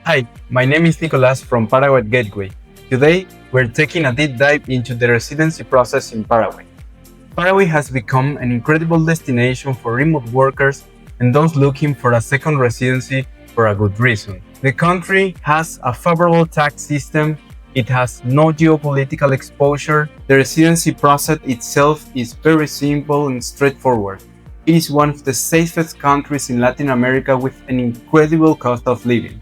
Hi, my name is Nicolas from Paraguay Gateway. Today, we're taking a deep dive into the residency process in Paraguay. Paraguay has become an incredible destination for remote workers and those looking for a second residency for a good reason. The country has a favorable tax system, it has no geopolitical exposure, the residency process itself is very simple and straightforward. It is one of the safest countries in Latin America with an incredible cost of living.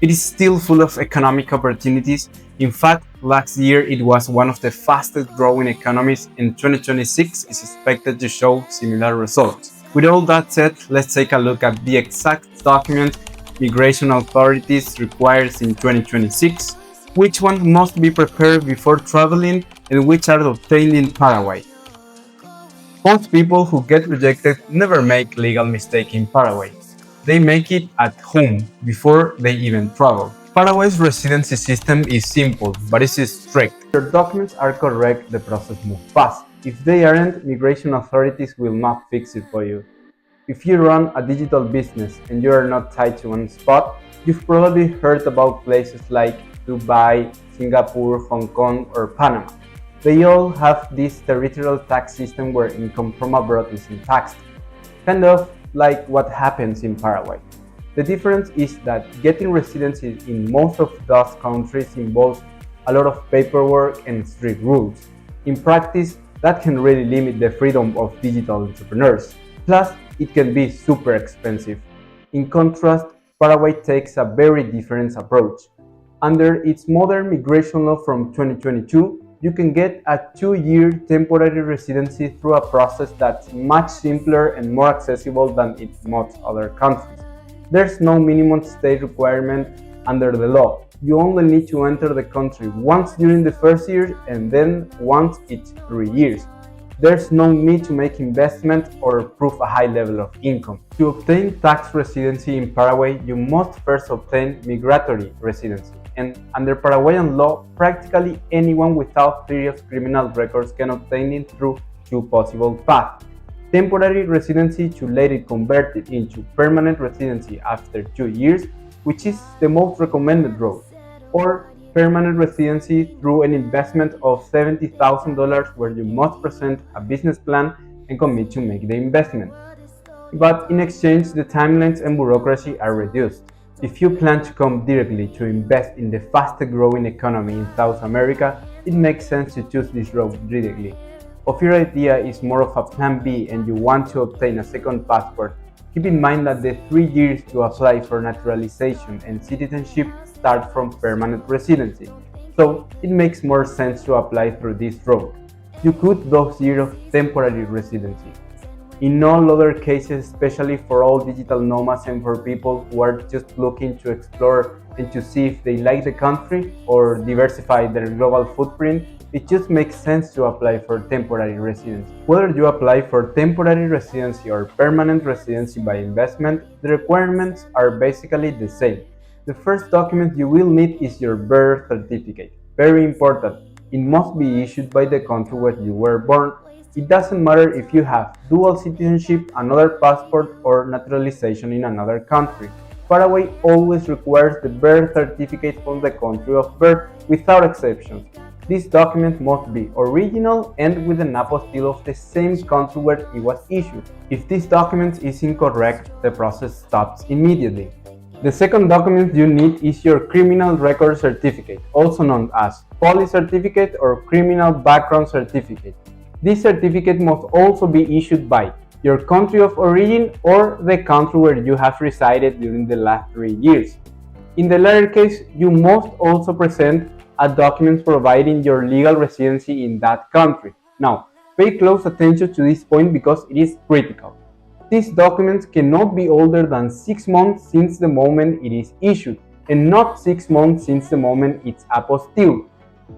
It is still full of economic opportunities. In fact, last year it was one of the fastest growing economies, and 2026 is expected to show similar results. With all that said, let's take a look at the exact document migration authorities requires in 2026, which ones must be prepared before traveling, and which are obtained in Paraguay. Most people who get rejected never make legal mistake in Paraguay. They make it at home before they even travel. Paraguay's residency system is simple, but it is strict. If your documents are correct, the process moves fast. If they aren't, migration authorities will not fix it for you. If you run a digital business and you are not tied to one spot, you've probably heard about places like Dubai, Singapore, Hong Kong, or Panama. They all have this territorial tax system where income from abroad isn't taxed, kind of like what happens in Paraguay. The difference is that getting residency in most of those countries involves a lot of paperwork and strict rules. In practice, that can really limit the freedom of digital entrepreneurs. Plus, it can be super expensive. In contrast, Paraguay takes a very different approach. Under its modern migration law from 2022, you can get a 2-year temporary residency through a process that's much simpler and more accessible than in most other countries. There's no minimum stay requirement under the law. You only need to enter the country once during the first year and then once each 3 years. There's no need to make investment or prove a high level of income. To obtain tax residency in Paraguay, you must first obtain migratory residency. And under Paraguayan law, practically anyone without serious criminal records can obtain it through two possible paths. Temporary residency to later convert it into permanent residency after 2 years, which is the most recommended route, or permanent residency through an investment of $70,000 where you must present a business plan and commit to make the investment. But in exchange, the timelines and bureaucracy are reduced. If you plan to come directly to invest in the fastest growing economy in South America, it makes sense to choose this route directly. If your idea is more of a plan B and you want to obtain a second passport, keep in mind that the 3 years to apply for naturalization and citizenship start from permanent residency, so it makes more sense to apply through this route. You could those years of temporary residency. In all other cases, especially for all digital nomads and for people who are just looking to explore and to see if they like the country or diversify their global footprint, it just makes sense to apply for temporary residency. Whether you apply for temporary residency or permanent residency by investment, the requirements are basically the same. The first document you will need is your birth certificate. Very important. It must be issued by the country where you were born. It doesn't matter if you have dual citizenship, another passport, or naturalization in another country. Paraguay always requires the birth certificate from the country of birth without exceptions. This document must be original and with an apostille of the same country where it was issued. If this document is incorrect, the process stops immediately. The second document you need is your criminal record certificate, also known as police certificate or criminal background certificate. This certificate must also be issued by your country of origin or the country where you have resided during the last 3 years. In the latter case, you must also present a document providing your legal residency in that country. Now, pay close attention to this point because it is critical. These documents cannot be older than 6 months since the moment it is issued, and not 6 months since the moment it's apostilled.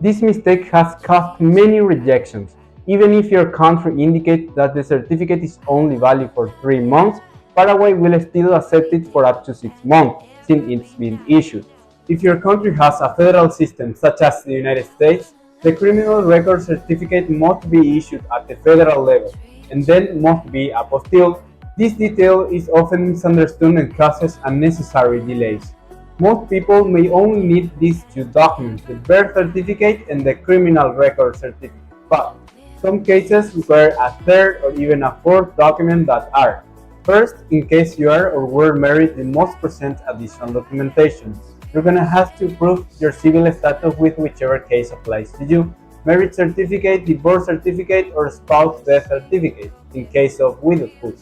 This mistake has caused many rejections. Even if your country indicates that the certificate is only valid for 3 months, Paraguay will still accept it for up to 6 months since it's been issued. If your country has a federal system such as the United States, the criminal record certificate must be issued at the federal level and then must be apostilled. This detail is often misunderstood and causes unnecessary delays. Most people may only need these two documents, the birth certificate and the criminal record certificate, but some cases require a third or even a fourth document that are: first, in case you are or were married, you must present additional documentation. You're gonna have to prove your civil status with whichever case applies to you: marriage certificate, divorce certificate, or spouse death certificate in case of widowhood.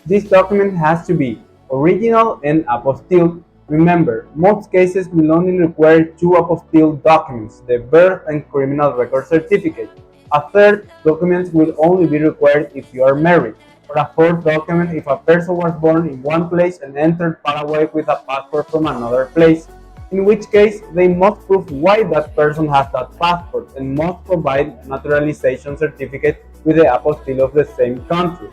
This document has to be original and apostille. Remember, most cases will only require two apostille documents, the birth and criminal record certificate. A third document will only be required if you are married, or a fourth document if a person was born in one place and entered Paraguay with a passport from another place, in which case they must prove why that person has that passport and must provide a naturalization certificate with the apostille of the same country.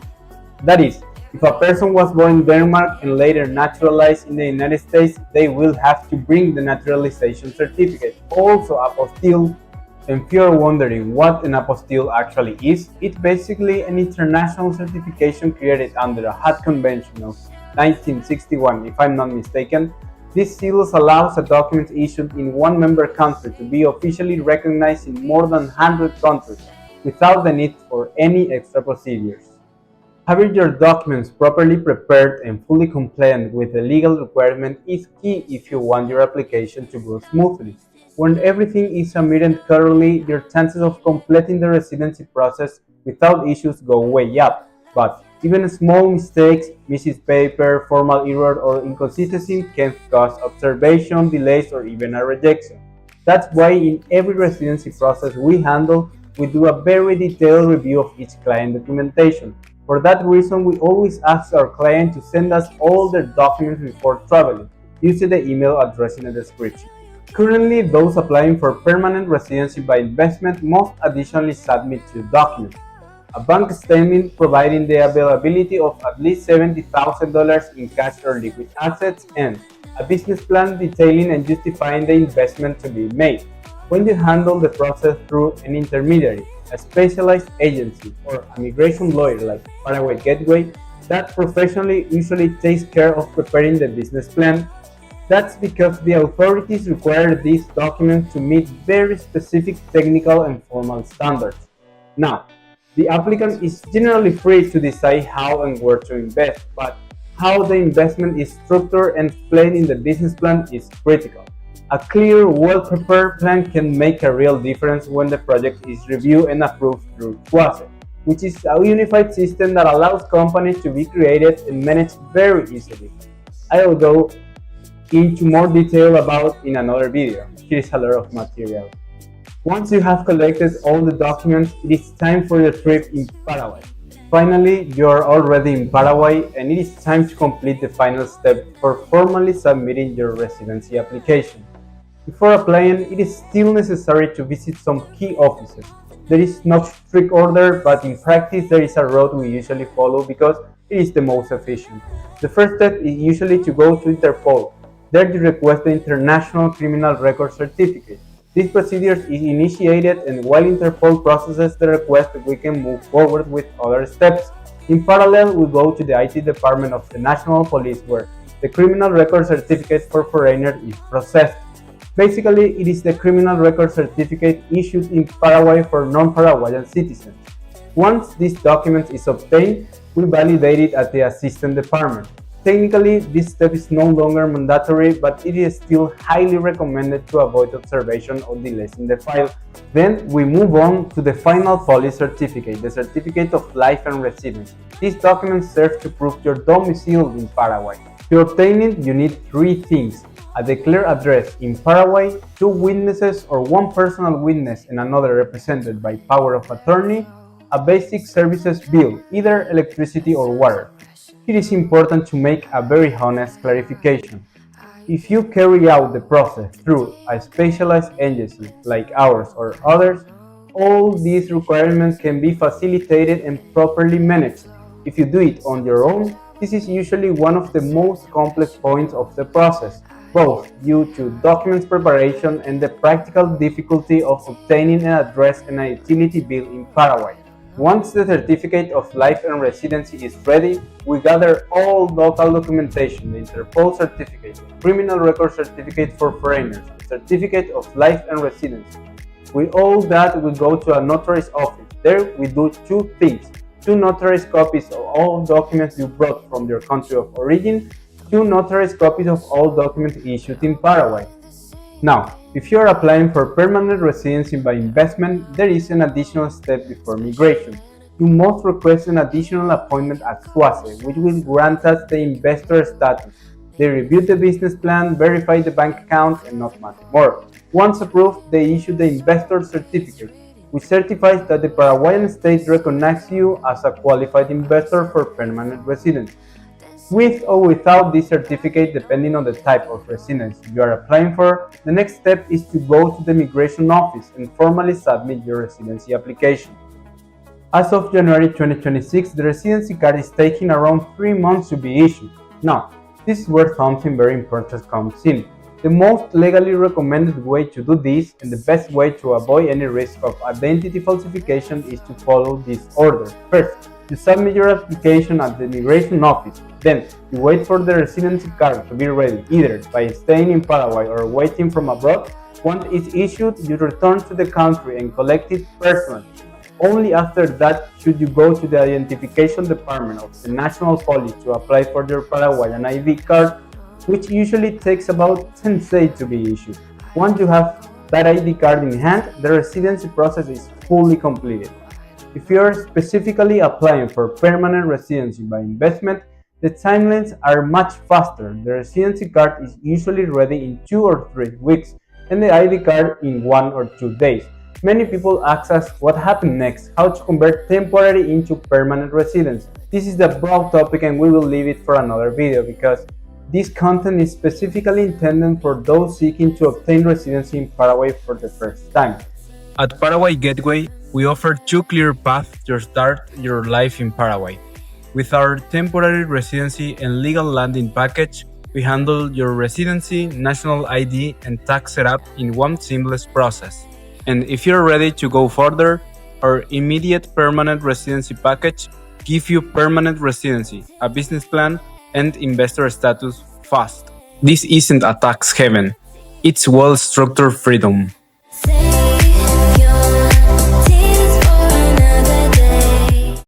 That is, if a person was born in Denmark and later naturalized in the United States, they will have to bring the naturalization certificate, also apostille. And if you're wondering what an apostille actually is, it's basically an international certification created under a Hague Convention of 1961, if I'm not mistaken. This seal allows a document issued in one member country to be officially recognized in more than 100 countries without the need for any extra procedures. Having your documents properly prepared and fully compliant with the legal requirement is key if you want your application to go smoothly. When everything is submitted thoroughly, your chances of completing the residency process without issues go way up. But even small mistakes, missing paper, formal error, or inconsistency can cause observation, delays, or even a rejection. That's why in every residency process we do a very detailed review of each client documentation. For that reason, we always ask our client to send us all their documents before traveling, using the email address in the description. Currently, those applying for permanent residency by investment must additionally submit two documents: a bank statement providing the availability of at least $70,000 in cash or liquid assets, and a business plan detailing and justifying the investment to be made. When you handle the process through an intermediary, a specialized agency, or a migration lawyer like Paraguay Gateway, that professionally usually takes care of preparing the business plan. That's because the authorities require these documents to meet very specific technical and formal standards. Now, the applicant is generally free to decide how and where to invest, but how the investment is structured and explained in the business plan is critical. A clear, well-prepared plan can make a real difference when the project is reviewed and approved through WASE, which is a unified system that allows companies to be created and managed very easily. I will go into more detail about in another video. Here is a lot of material. Once you have collected all the documents, it is time for your trip in Paraguay. Finally, you are already in Paraguay and it is time to complete the final step for formally submitting your residency application. Before applying, it is still necessary to visit some key offices. There is no strict order, but in practice there is a route we usually follow because it is the most efficient. The first step is usually to go to Interpol. There you request the International Criminal Record Certificate. This procedure is initiated, and while Interpol processes the request, we can move forward with other steps. In parallel, we go to the IT department of the National Police where the Criminal Record Certificate for foreigners is processed. Basically, it is the criminal record certificate issued in Paraguay for non-Paraguayan citizens. Once this document is obtained, we validate it at the assistant department. Technically, this step is no longer mandatory, but it is still highly recommended to avoid observation or delays in the file. Then we move on to the final police certificate, the certificate of life and residence. This document serves to prove your domicile in Paraguay. To obtain it, you need three things: a declared address in Paraguay, two witnesses or one personal witness and another represented by power of attorney, a basic services bill, either electricity or water. It is important to make a very honest clarification. If you carry out the process through a specialized agency like ours or others, all these requirements can be facilitated and properly managed. If you do it on your own, this is usually one of the most complex points of the process, both due to documents preparation and the practical difficulty of obtaining an address and a utility bill in Paraguay. Once the certificate of life and residency is ready, we gather all local documentation, the Interpol certificate, the criminal record certificate for foreigners, the certificate of life and residency. With all that, we go to a notary's office. There we do two things: two notarized copies of all documents you brought from your country of origin, two notarized copies of all documents issued in Paraguay. Now, if you are applying for permanent residency by investment, there is an additional step before migration. You must request an additional appointment at SUACE, which will grant us the investor status. They review the business plan, verify the bank account, and not much more. Once approved, they issue the investor certificate, which certifies that the Paraguayan state recognizes you as a qualified investor for permanent residency. With or without this certificate, depending on the type of residency you are applying for, the next step is to go to the immigration office and formally submit your residency application. As of January 2026, the residency card is taking around 3 months to be issued. Now, this is where something very important comes in. The most legally recommended way to do this and the best way to avoid any risk of identity falsification is to follow this order. First, you submit your application at the immigration office. Then, you wait for the residency card to be ready, either by staying in Paraguay or waiting from abroad. Once it's issued, you return to the country and collect it personally. Only after that should you go to the identification department of the National Police to apply for your Paraguayan ID card, which usually takes about 10 days to be issued. Once you have that ID card in hand, the residency process is fully completed. If you are specifically applying for permanent residency by investment, the timelines are much faster. The residency card is usually ready in 2 or 3 weeks, and the ID card in 1 or 2 days. Many people ask us what happened next, how to convert temporary into permanent residence. This is a broad topic and we will leave it for another video because this content is specifically intended for those seeking to obtain residency in Paraguay for the first time. At Paraguay Gateway, we offer two clear paths to start your life in Paraguay. With our temporary residency and legal landing package, we handle your residency, national ID, and tax setup in one seamless process. And if you're ready to go further, our immediate permanent residency package gives you permanent residency, a business plan, and investor status fast. This isn't a tax heaven, it's well-structured freedom.